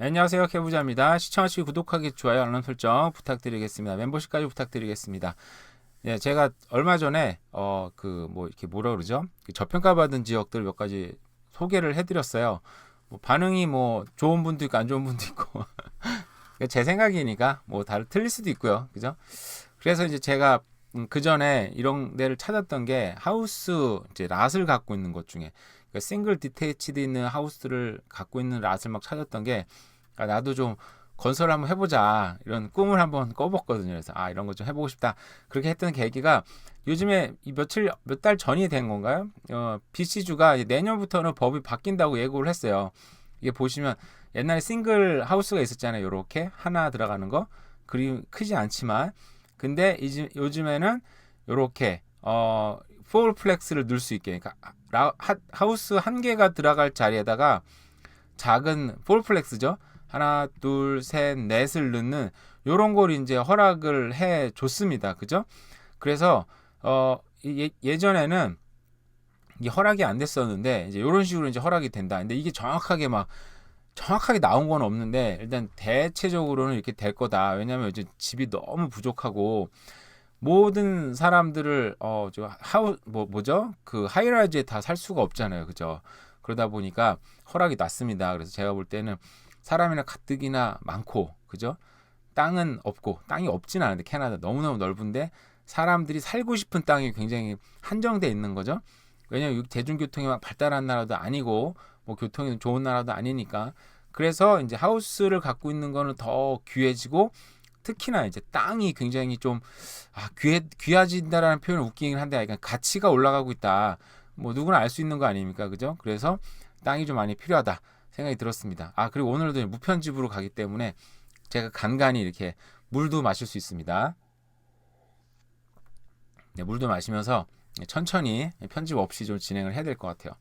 안녕하세요, 케부자입니다. 시청하시기 구독하기, 좋아요, 알람 설정 부탁드리겠습니다. 멤버십까지 부탁드리겠습니다. 예, 제가 얼마 전에 이렇게 뭐라 그러죠? 그 저평가받은 지역들 몇 가지 소개를 해드렸어요. 뭐 반응이 뭐 좋은 분도 있고 안 좋은 분도 있고 제 생각이니까 뭐 다들 틀릴 수도 있고요, 그죠? 그래서 이제 제가 그 전에 이런 데를 찾았던 게 하우스 이제 랏을 갖고 있는 것 중에 그러니까 싱글 디테이치드 있는 하우스를 갖고 있는 랏을 막 찾았던 게 나도 좀 건설을 한번 해보자 이런 꿈을 한번 꿔봤거든요. 그래서 이런 거 좀 해보고 싶다. 그렇게 했던 계기가 요즘에 몇 달 전이 된 건가요? BC주가 내년부터는 법이 바뀐다고 예고를 했어요. 이게 보시면 옛날에 싱글 하우스가 있었잖아요. 요렇게 하나 들어가는 거. 그리 크지 않지만 근데 요즘에는 요렇게 폴플렉스를 넣을 수 있게 그러니까 하우스 한 개가 들어갈 자리에다가 작은 폴플렉스죠. 하나, 둘, 셋, 넷을 넣는 요런 걸 이제 허락을 해 줬습니다. 그죠? 그래서 예전에는 이게 허락이 안 됐었는데 이제 요런 식으로 이제 허락이 된다. 근데 이게 정확하게 나온 건 없는데 일단 대체적으로는 이렇게 될 거다. 왜냐면 이제 집이 너무 부족하고 모든 사람들을 뭐죠? 그 하이라이즈에 다 살 수가 없잖아요. 그죠? 그러다 보니까 허락이 났습니다. 그래서 제가 볼 때는 사람이나 가뜩이나 많고 그죠? 땅은 없고 땅이 없진 않은데 캐나다 너무너무 넓은데 사람들이 살고 싶은 땅이 굉장히 한정돼 있는 거죠. 왜냐면 대중교통이 막 발달한 나라도 아니고 뭐 교통이 좋은 나라도 아니니까 그래서 이제 하우스를 갖고 있는 거는 더 귀해지고 특히나 이제 땅이 굉장히 좀 귀해진다라는 표현은 웃기긴 한데 약간 가치가 올라가고 있다. 뭐 누구나 알 수 있는 거 아닙니까, 그죠? 그래서 땅이 좀 많이 필요하다 생각이 들었습니다. 그리고 오늘도 무편집으로 가기 때문에 제가 간간히 이렇게 물도 마실 수 있습니다. 네, 물도 마시면서 천천히 편집 없이 좀 진행을 해야 될 것 같아요.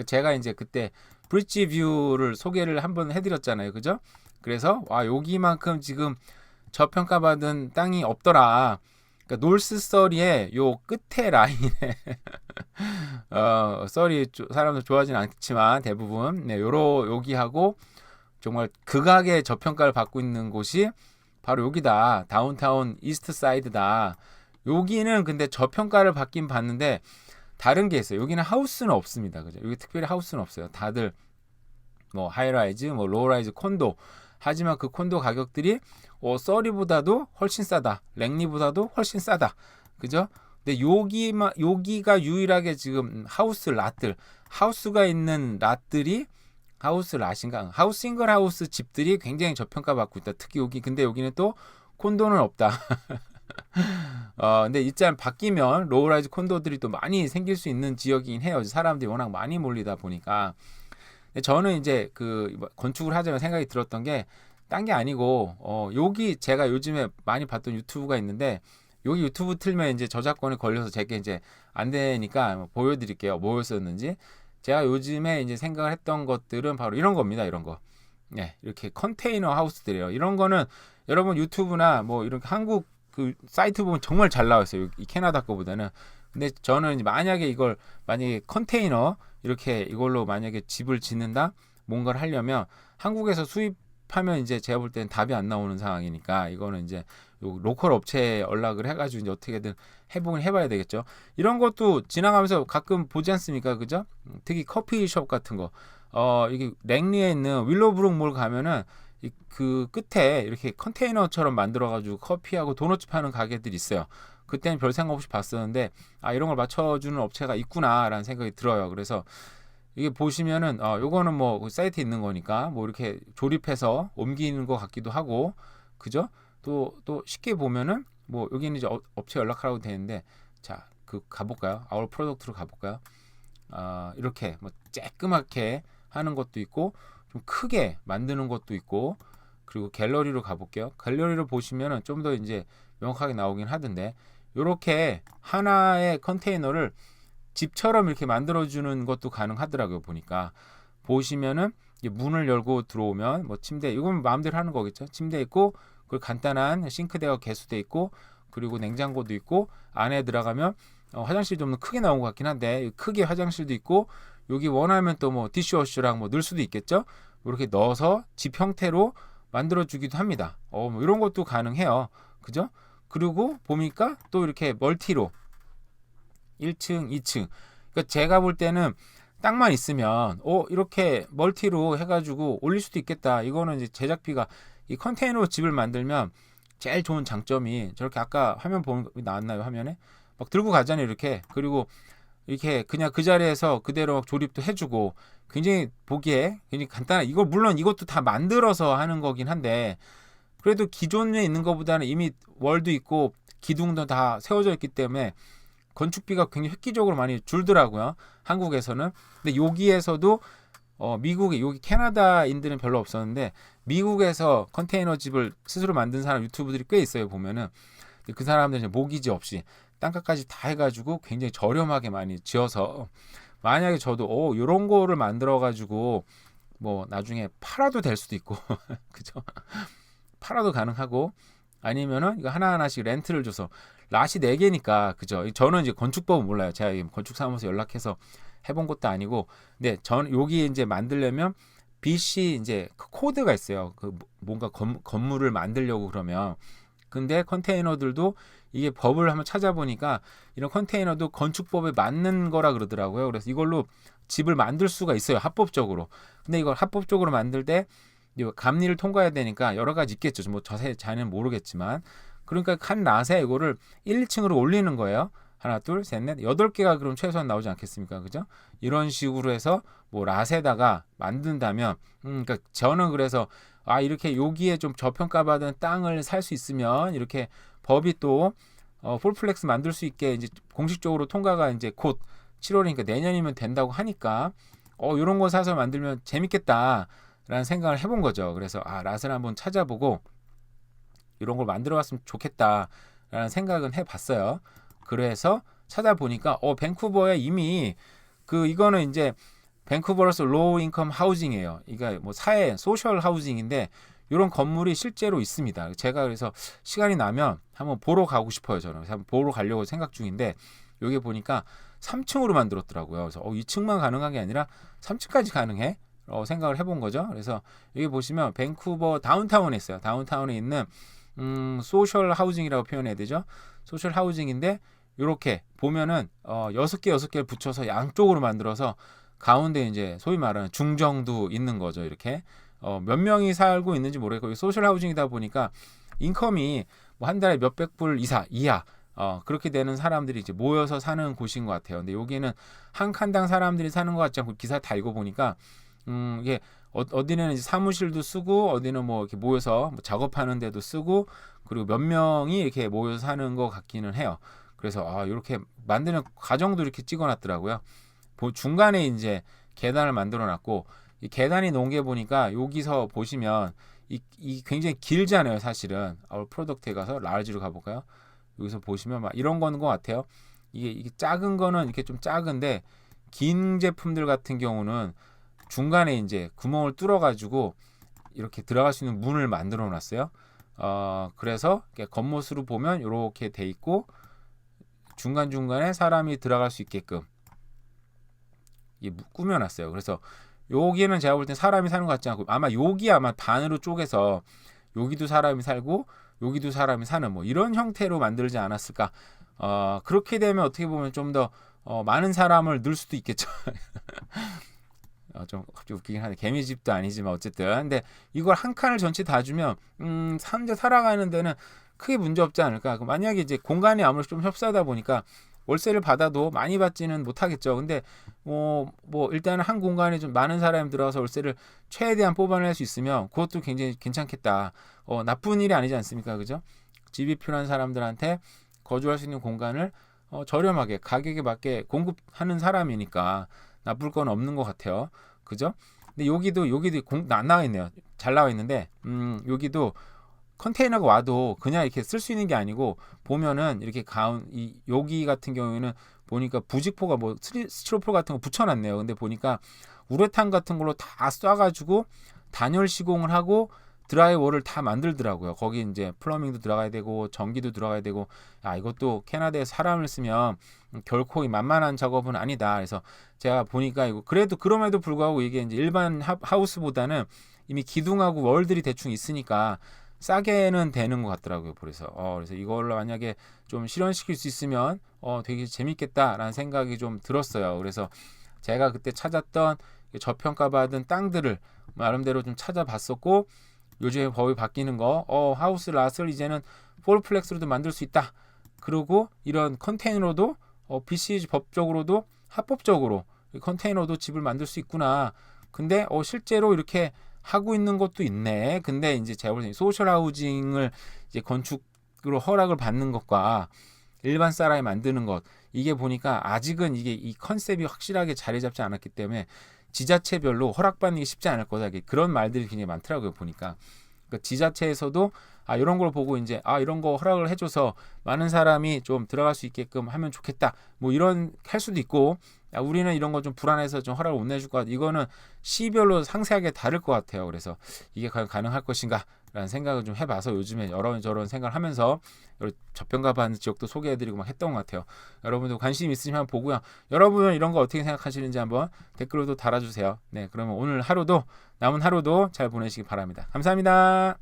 제가 이제 그때 브릿지 뷰를 소개를 한번 해드렸잖아요, 그죠? 그래서 여기만큼 지금 저평가받은 땅이 없더라. 그러니까 놀스 서리의 요 끝에 라인에 서리 사람들 좋아하진 않지만 대부분 여기하고 정말 극악의 저평가를 받고 있는 곳이 바로 여기다. 다운타운 이스트 사이드다. 여기는 근데 저평가를 받긴 받는데 다른 게 있어요. 여기는 하우스는 없습니다. 그죠? 여기 특별히 하우스는 없어요. 다들 뭐 하이라이즈, 뭐 로우라이즈 콘도. 하지만 그 콘도 가격들이 서리보다도 훨씬 싸다. 랭리보다도 훨씬 싸다. 그죠? 근데 여기가 유일하게 지금 하우스가 있는 랏들이 하우스 랏인가? 싱글 하우스 집들이 굉장히 저평가 받고 있다. 특히 근데 여기는 또 콘도는 없다. 근데 이짤 바뀌면 로우라이즈 콘도들이 또 많이 생길 수 있는 지역이긴 해요. 사람들이 워낙 많이 몰리다 보니까. 저는 이제 건축을 하자면 생각이 들었던 게 딴 게 아니고 여기 제가 요즘에 많이 봤던 유튜브가 있는데 여기 유튜브 틀면 이제 저작권에 걸려서 제게 이제 안 되니까 보여드릴게요. 뭐였었는지. 제가 요즘에 이제 생각을 했던 것들은 바로 이런 겁니다. 이런 거. 네, 이렇게 컨테이너 하우스들이에요. 이런 거는 여러분 유튜브나 뭐 이런 한국 그 사이트 보면 정말 잘 나와 있어요. 이 캐나다 거보다는. 근데 저는 만약에 컨테이너 이렇게 이걸로 만약에 집을 짓는다 뭔가를 하려면 한국에서 수입하면 이제 제가 볼 때는 답이 안 나오는 상황이니까 이거는 이제 로컬 업체에 연락을 해가지고 이제 어떻게든 해보긴 해봐야 되겠죠. 이런 것도 지나가면서 가끔 보지 않습니까, 그죠? 특히 커피숍 같은 거. 이게 랭리에 있는 윌로브룩 몰 가면은 그 끝에 이렇게 컨테이너처럼 만들어가지고 커피하고 도넛 파는 가게들이 있어요. 그때는 별 생각 없이 봤었는데 이런 걸 맞춰주는 업체가 있구나라는 생각이 들어요. 그래서 이게 보시면은 요거는 뭐 사이트에 있는 거니까 뭐 이렇게 조립해서 옮기는 것 같기도 하고 그죠? 또 쉽게 보면은 뭐 여기는 이제 업체 연락하라고 되는데 자 가볼까요? 아울 프로덕트로 가볼까요? 이렇게 뭐 쬐끄맣게 하는 것도 있고 좀 크게 만드는 것도 있고 그리고 갤러리로 가볼게요. 갤러리를 보시면은 좀 더 이제 명확하게 나오긴 하던데 이렇게 하나의 컨테이너를 집처럼 이렇게 만들어주는 것도 가능하더라고요. 보니까 보시면은 문을 열고 들어오면 뭐 침대 이건 마음대로 하는 거겠죠. 침대 있고 그리고 간단한 싱크대가 개수돼 있고 그리고 냉장고도 있고 안에 들어가면 화장실 좀 크게 나온 것 같긴 한데 크게 화장실도 있고 여기 원하면 또 뭐 디시워셔랑 뭐 넣을 수도 있겠죠. 이렇게 넣어서 집 형태로 만들어 주기도 합니다. 뭐 이런 것도 가능해요. 그죠? 그리고 보니까 또 이렇게 멀티로 1층, 2층. 그러니까 제가 볼 때는 땅만 있으면 이렇게 멀티로 해가지고 올릴 수도 있겠다. 이거는 이제 제작비가 이 컨테이너 집을 만들면 제일 좋은 장점이 저렇게 아까 화면 보면 나왔나요? 화면에 막 들고 가잖아요. 이렇게 그리고 이렇게 그냥 그 자리에서 그대로 막 조립도 해주고 굉장히 보기에 굉장히 간단한 이거 물론 이것도 다 만들어서 하는 거긴 한데 그래도 기존에 있는 것보다는 이미 월도 있고 기둥도 다 세워져 있기 때문에 건축비가 굉장히 획기적으로 많이 줄더라고요. 한국에서는. 근데 여기에서도 미국에 여기 캐나다인들은 별로 없었는데 미국에서 컨테이너 집을 스스로 만든 사람 유튜브들이 꽤 있어요. 보면은 그 사람들은 이제 모기지 없이 땅값까지 다 해가지고 굉장히 저렴하게 많이 지어서 만약에 저도 이런 거를 만들어 가지고 뭐 나중에 팔아도 될 수도 있고 그죠? 팔아도 가능하고 아니면은 이거 하나하나씩 렌트를 줘서 랏이 4개니까 그죠? 저는 이제 건축법은 몰라요. 제가 건축사무소 연락해서 해본 것도 아니고 근데 전 여기 이제 만들려면 BC 이제 그 코드가 있어요. 그 뭔가 건물을 만들려고 그러면 근데 컨테이너들도 이게 법을 한번 찾아보니까 이런 컨테이너도 건축법에 맞는 거라 그러더라고요. 그래서 이걸로 집을 만들 수가 있어요. 합법적으로. 근데 이걸 합법적으로 만들 때 감리를 통과해야 되니까 여러 가지 있겠죠. 뭐 자세히 잘은 모르겠지만. 그러니까 한 낫에 이거를 1, 2층으로 올리는 거예요. 하나, 둘, 셋, 넷, 8개가 그럼 최소한 나오지 않겠습니까? 그죠? 이런 식으로 해서 뭐 낫에다가 만든다면, 그러니까 저는 그래서 이렇게 여기에 좀 저평가받은 땅을 살 수 있으면 이렇게 법이 또 폴플렉스 만들 수 있게 이제 공식적으로 통과가 이제 곧 7월이니까 내년이면 된다고 하니까 이런 거 사서 만들면 재밌겠다라는 생각을 해본 거죠. 그래서 낫을 한번 찾아보고 이런 걸 만들어 봤으면 좋겠다라는 생각은 해봤어요. 그래서 찾아보니까 밴쿠버에 이미 이거는 이제 밴쿠버로서 로우 인컴 하우징이에요. 이게 뭐 사회 소셜 하우징인데 이런 건물이 실제로 있습니다. 제가 그래서 시간이 나면 한번 보러 가고 싶어요. 저는 그래서 한번 보러 가려고 생각 중인데 여기 보니까 3층으로 만들었더라고요. 그래서 2층만 가능한 게 아니라 3층까지 가능해? 생각을 해본 거죠. 그래서 여기 보시면 밴쿠버 다운타운에 있어요. 다운타운에 있는 소셜 하우징이라고 표현해야 되죠. 소셜 하우징인데 이렇게 보면은 6개를 붙여서 양쪽으로 만들어서 가운데 이제 소위 말하는 중정도 있는 거죠. 이렇게 몇 명이 살고 있는지 모르겠고 소셜 하우징이다 보니까 인컴이 뭐 한 달에 몇백 불 이하 그렇게 되는 사람들이 이제 모여서 사는 곳인 것 같아요. 근데 여기는 한 칸당 사람들이 사는 것 같지 않고 기사 다 읽어보니까 이게 어디는 이제 사무실도 쓰고 어디는 뭐 이렇게 모여서 뭐 작업하는 데도 쓰고 그리고 몇 명이 이렇게 모여서 사는 것 같기는 해요. 그래서 이렇게 만드는 과정도 이렇게 찍어놨더라고요. 중간에 이제 계단을 만들어놨고 이 계단이 놓은 게 보니까 여기서 보시면 이 굉장히 길잖아요. 사실은 프로덕트에 가서 라지로 가볼까요? 여기서 보시면 막 이런 거는 것 같아요. 이게 작은 거는 이렇게 좀 작은데 긴 제품들 같은 경우는 중간에 이제 구멍을 뚫어가지고 이렇게 들어갈 수 있는 문을 만들어 놨어요. 그래서 겉모습으로 보면 이렇게 돼 있고 중간중간에 사람이 들어갈 수 있게끔 꾸며놨어요. 그래서 여기는 제가 볼 땐 사람이 사는 것 같지 않고 여기 반으로 쪼개서 여기도 사람이 살고 여기도 사람이 사는 뭐 이런 형태로 만들지 않았을까. 그렇게 되면 어떻게 보면 좀 더 많은 사람을 넣을 수도 있겠죠. 좀 갑자기 웃기긴 하네. 개미집도 아니지만 어쨌든 근데 이걸 한 칸을 전체 다 주면 현재 살아가는 데는 크게 문제 없지 않을까. 만약에 이제 공간이 아무래도 좀 협소하다 보니까 월세를 받아도 많이 받지는 못하겠죠. 근데 뭐 일단은 한 공간에 좀 많은 사람이 들어가서 월세를 최대한 뽑아낼 수 있으면 그것도 굉장히 괜찮겠다. 나쁜 일이 아니지 않습니까? 그죠? 집이 필요한 사람들한테 거주할 수 있는 공간을 저렴하게 가격에 맞게 공급하는 사람이니까 나쁠 건 없는 것 같아요. 그죠? 근데 여기도 안 나와 있네요. 잘 나와 있는데 여기도 컨테이너가 와도 그냥 이렇게 쓸 수 있는 게 아니고 보면은 이렇게 여기 같은 경우에는 보니까 부직포가 뭐 스티로폴 같은 거 붙여놨네요. 근데 보니까 우레탄 같은 걸로 다 쏴가지고 단열 시공을 하고 드라이월을 다 만들더라고요. 거기 이제 플러밍도 들어가야 되고 전기도 들어가야 되고, 이것도 캐나다에 사람을 쓰면 결코 만만한 작업은 아니다. 그래서 제가 보니까 이거 그래도 그럼에도 불구하고 이게 이제 일반 하우스보다는 이미 기둥하고 월들이 대충 있으니까 싸게는 되는 것 같더라고요. 그래서 이걸로 만약에 좀 실현시킬 수 있으면 되게 재밌겠다라는 생각이 좀 들었어요. 그래서 제가 그때 찾았던 저평가받은 땅들을 나름대로 좀 찾아봤었고, 요즘에 법이 바뀌는 거 하우스 랏을 이제는 폴플렉스로도 만들 수 있다. 그리고 이런 컨테이너로도 BC 법적으로도 합법적으로 컨테이너도 집을 만들 수 있구나. 근데 실제로 이렇게 하고 있는 것도 있네. 근데 이제 제가 볼 때 소셜 하우징을 이제 건축으로 허락을 받는 것과 일반 사람이 만드는 것, 이게 보니까 아직은 이게 이 컨셉이 확실하게 자리 잡지 않았기 때문에 지자체별로 허락받는 게 쉽지 않을 거다. 그런 말들이 굉장히 많더라고요. 보니까. 그러니까 지자체에서도 이런 걸 보고 이제 이런 거 허락을 해줘서 많은 사람이 좀 들어갈 수 있게끔 하면 좋겠다. 뭐 이런 할 수도 있고, 우리는 이런 거 좀 불안해서 좀 허락을 못 내줄 것 같아. 이거는 시별로 상세하게 다를 것 같아요. 그래서 이게 과연 가능할 것인가? 라는 생각을 좀 해봐서 요즘에 여러저런 생각을 하면서 저평가받는 지역도 소개해드리고 막 했던 것 같아요. 여러분도 관심 있으시면 한번 보고요. 여러분은 이런 거 어떻게 생각하시는지 한번 댓글로도 달아주세요. 네, 그러면 오늘 하루도 남은 하루도 잘 보내시기 바랍니다. 감사합니다.